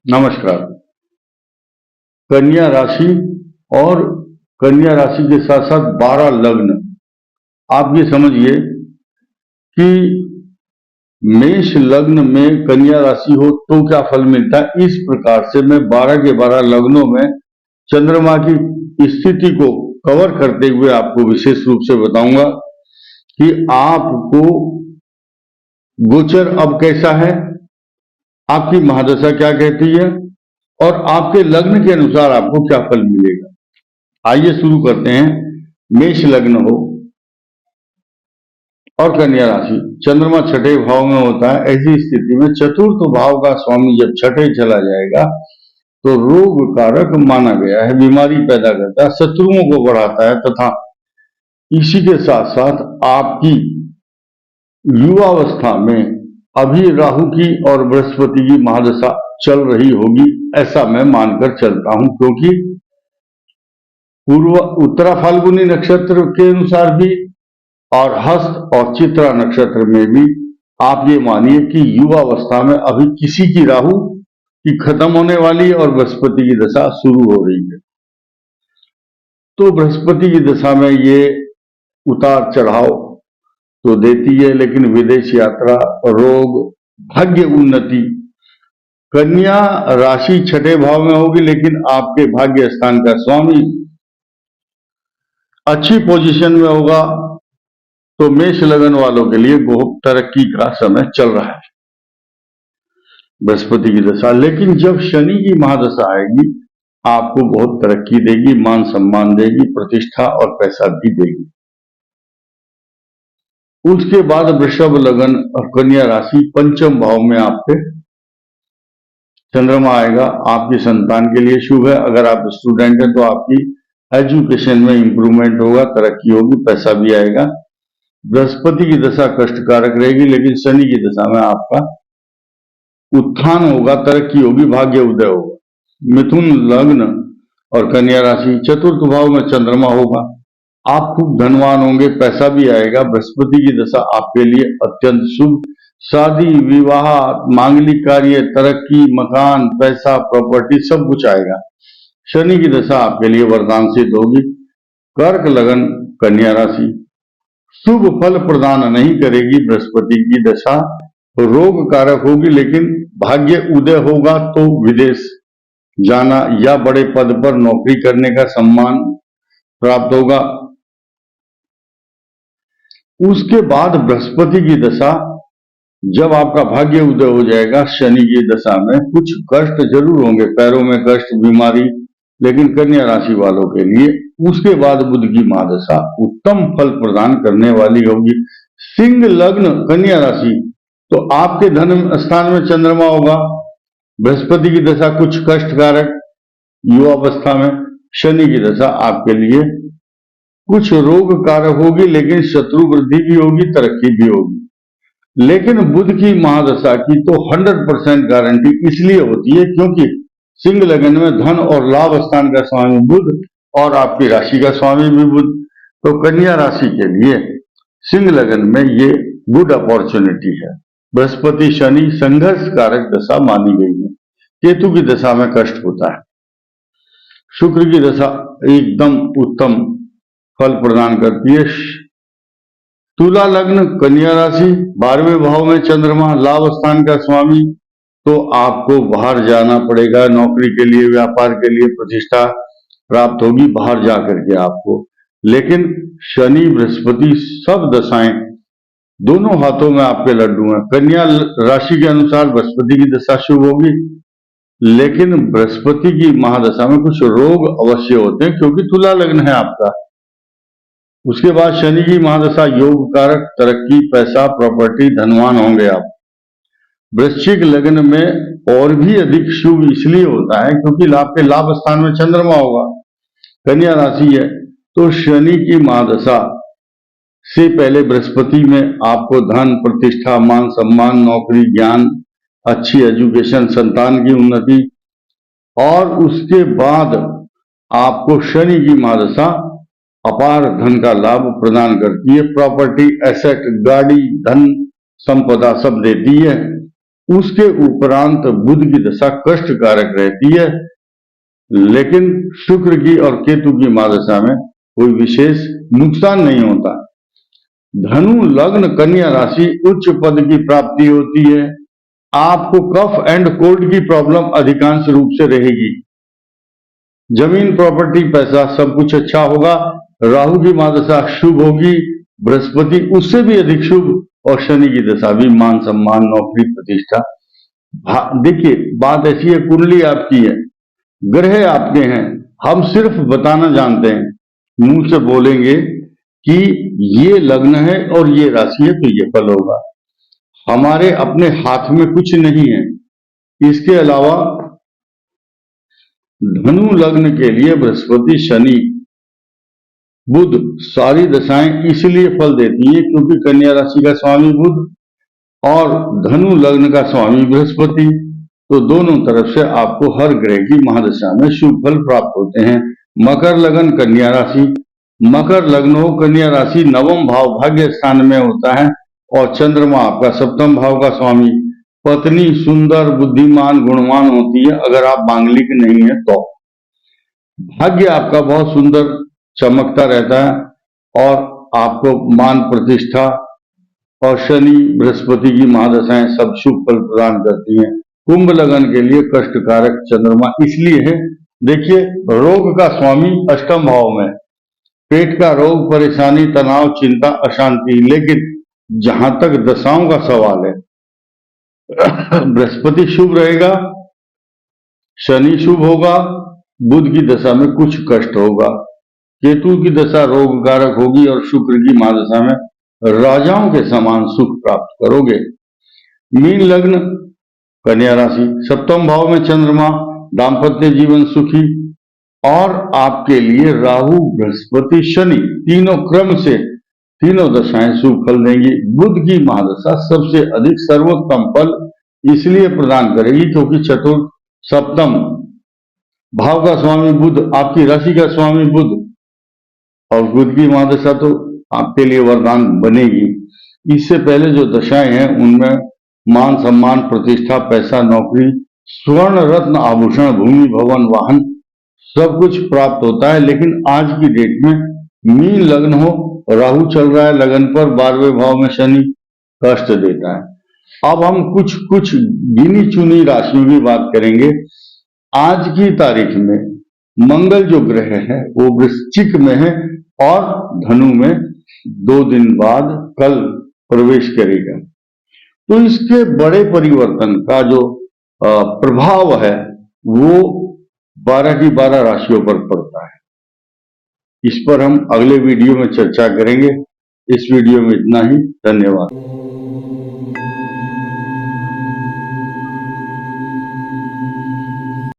नमस्कार। कन्या राशि और कन्या राशि के साथ साथ 12 लग्न। आप ये समझिए कि मेष लग्न में कन्या राशि हो तो क्या फल मिलता है। इस प्रकार से मैं 12 के 12 लग्नों में चंद्रमा की स्थिति को कवर करते हुए आपको विशेष रूप से बताऊंगा कि आपको गोचर अब कैसा है, आपकी महादशा क्या कहती है और आपके लग्न के अनुसार आपको क्या फल मिलेगा। आइए शुरू करते हैं। मेष लग्न हो और कन्या राशि, चंद्रमा छठे भाव में होता है। ऐसी स्थिति में चतुर्थ भाव का स्वामी जब छठे चला जाएगा तो रोग कारक माना गया है, बीमारी पैदा करता है, शत्रुओं को बढ़ाता है तथा इसी के साथ साथ आपकी युवावस्था में अभी राहु की और बृहस्पति की महादशा चल रही होगी, ऐसा मैं मानकर चलता हूं, क्योंकि पूर्व उत्तरा फाल्गुनी नक्षत्र के अनुसार भी और हस्त और चित्रा नक्षत्र में भी आप ये मानिए कि युवावस्था में अभी किसी की राहु की खत्म होने वाली और बृहस्पति की दशा शुरू हो रही है। तो बृहस्पति की दशा में ये उतार चढ़ाव तो देती है, लेकिन विदेश यात्रा, रोग, भाग्य उन्नति। कन्या राशि छठे भाव में होगी, लेकिन आपके भाग्य स्थान का स्वामी अच्छी पोजीशन में होगा, तो मेष लगन वालों के लिए बहुत तरक्की का समय चल रहा है बृहस्पति की दशा। लेकिन जब शनि की महादशा आएगी आपको बहुत तरक्की देगी, मान सम्मान देगी, प्रतिष्ठा और पैसा भी देगी। उसके बाद वृषभ लगन और कन्या राशि पंचम भाव में आपके चंद्रमा आएगा। आपकी संतान के लिए शुभ है। अगर आप स्टूडेंट हैं तो आपकी एजुकेशन में इंप्रूवमेंट होगा, तरक्की होगी, पैसा भी आएगा। बृहस्पति की दशा कष्टकारक रहेगी, लेकिन शनि की दशा में आपका उत्थान होगा, तरक्की होगी, भाग्य उदय होगा। मिथुन लग्न और कन्या राशि चतुर्थ भाव में चंद्रमा होगा। आप खूब धनवान होंगे, पैसा भी आएगा। बृहस्पति की दशा आपके लिए अत्यंत शुभ, शादी, विवाह, मांगलिक कार्य, तरक्की, मकान, पैसा, प्रॉपर्टी सब कुछ आएगा। शनि की दशा आपके लिए वरदान सिद्ध होगी। कर्क लगन कन्या राशि शुभ फल प्रदान नहीं करेगी। बृहस्पति की दशा रोग कारक होगी, लेकिन भाग्य उदय होगा तो विदेश जाना या बड़े पद पर नौकरी करने का सम्मान प्राप्त होगा। उसके बाद बृहस्पति की दशा जब आपका भाग्य उदय हो जाएगा, शनि की दशा में कुछ कष्ट जरूर होंगे, पैरों में कष्ट, बीमारी, लेकिन कन्या राशि वालों के लिए उसके बाद बुध की महादशा उत्तम फल प्रदान करने वाली होगी। सिंह लग्न कन्या राशि, तो आपके धन स्थान में चंद्रमा होगा। बृहस्पति की दशा कुछ कष्टकारक युवावस्था में, शनि की दशा आपके लिए कुछ रोग कारक होगी, लेकिन शत्रु वृद्धि भी होगी, तरक्की भी होगी। लेकिन बुध की महादशा की तो 100% गारंटी इसलिए होती है क्योंकि सिंह लगन में धन और लाभ स्थान का स्वामी बुध और आपकी राशि का स्वामी भी बुध, तो कन्या राशि के लिए सिंह लगन में ये गुड अपॉर्चुनिटी है। बृहस्पति शनि संघर्ष कारक दशा मानी गई है। केतु की दशा में कष्ट होता है। शुक्र की दशा एकदम उत्तम फल प्रदान करती है। तुला लग्न कन्या राशि 12वें भाव में चंद्रमा, लाभ स्थान का स्वामी, तो आपको बाहर जाना पड़ेगा नौकरी के लिए, व्यापार के लिए, प्रतिष्ठा प्राप्त होगी बाहर जाकर के आपको। लेकिन शनि बृहस्पति सब दशाएं दोनों हाथों में आपके लड्डू हैं। कन्या राशि के अनुसार बृहस्पति की दशा शुभ होगी, लेकिन बृहस्पति की महादशा में कुछ रोग अवश्य होते हैं क्योंकि तुला लग्न है आपका। उसके बाद शनि की महादशा योग कारक, तरक्की, पैसा, प्रॉपर्टी, धनवान होंगे आप। वृश्चिक लग्न में और भी अधिक शुभ इसलिए होता है क्योंकि आपके लाभ स्थान में चंद्रमा होगा। कन्या राशि है तो शनि की महादशा से पहले बृहस्पति में आपको धन, प्रतिष्ठा, मान सम्मान, नौकरी, ज्ञान, अच्छी एजुकेशन, संतान की उन्नति, और उसके बाद आपको शनि की महादशा अपार धन का लाभ प्रदान करती है। प्रॉपर्टी, एसेट, गाड़ी, धन, संपदा सब देती है। उसके उपरांत बुध की दशा कष्टकारक रहती है, लेकिन शुक्र की और केतु की महादशा में कोई विशेष नुकसान नहीं होता। धनु लग्न कन्या राशि उच्च पद की प्राप्ति होती है। आपको कफ एंड कोल्ड की प्रॉब्लम अधिकांश रूप से रहेगी। जमीन, प्रॉपर्टी, पैसा सब कुछ अच्छा होगा। राहु की महादशा शुभ होगी, बृहस्पति उससे भी अधिक शुभ, और शनि की दशा भी मान सम्मान, नौकरी, प्रतिष्ठा। देखिए बात ऐसी है, कुंडली आपकी है, ग्रह आपके हैं, हम सिर्फ बताना जानते हैं, मुंह से बोलेंगे कि ये लग्न है और ये राशि है तो ये फल होगा। हमारे अपने हाथ में कुछ नहीं है। इसके अलावा धनु लग्न के लिए बृहस्पति, शनि, बुध सारी दशाएं इसलिए फल देती है क्योंकि कन्या राशि का स्वामी बुध और धनु लग्न का स्वामी बृहस्पति, तो दोनों तरफ से आपको हर ग्रह की महादशा में शुभ फल प्राप्त होते हैं। मकर लग्न कन्या राशि, मकर लग्न हो कन्या राशि, नवम भाव भाग्य स्थान में होता है और चंद्रमा आपका सप्तम भाव का स्वामी। पत्नी सुंदर, बुद्धिमान, गुणवान होती है अगर आप मांगलिक नहीं है तो। भाग्य आपका बहुत सुंदर चमकता रहता है और आपको मान प्रतिष्ठा, और शनि बृहस्पति की महादशाएं सब शुभ फल प्रदान करती हैं। कुंभ लगन के लिए कष्टकारक चंद्रमा इसलिए है, देखिए रोग का स्वामी अष्टम भाव में, पेट का रोग, परेशानी, तनाव, चिंता, अशांति। लेकिन जहां तक दशाओं का सवाल है, बृहस्पति शुभ रहेगा, शनि शुभ होगा, बुध की दशा में कुछ कष्ट होगा, केतु की दशा रोगकारक होगी और शुक्र की महादशा में राजाओं के समान सुख प्राप्त करोगे। मीन लग्न कन्या राशि, सप्तम भाव में चंद्रमा, दाम्पत्य जीवन सुखी, और आपके लिए राहु, बृहस्पति, शनि तीनों क्रम से तीनों दशाएं शुभ फल देंगी। बुध की महादशा सबसे अधिक सर्वोत्तम फल इसलिए प्रदान करेगी क्योंकि चतुर्थ सप्तम भाव का स्वामी बुध, आपकी राशि का स्वामी बुध, और बुध की महादशा तो आपके लिए वरदान बनेगी। इससे पहले जो दशाएं हैं उनमें मान सम्मान, प्रतिष्ठा, पैसा, नौकरी, स्वर्ण रत्न, आभूषण, भूमि, भवन, वाहन सब कुछ प्राप्त होता है। लेकिन आज की डेट में मीन लग्न हो, राहु चल रहा है लगन पर, 12वें भाव में शनि कष्ट देता है। अब हम कुछ कुछ गिनी चुनी राशियों की बात करेंगे। आज की तारीख में मंगल जो ग्रह है वो वृश्चिक में है और धनु में 2 दिन बाद कल प्रवेश करेगा। तो इसके बड़े परिवर्तन का जो प्रभाव है वो 12 की 12 राशियों पर पड़ता है। इस पर हम अगले वीडियो में चर्चा करेंगे। इस वीडियो में इतना ही। धन्यवाद।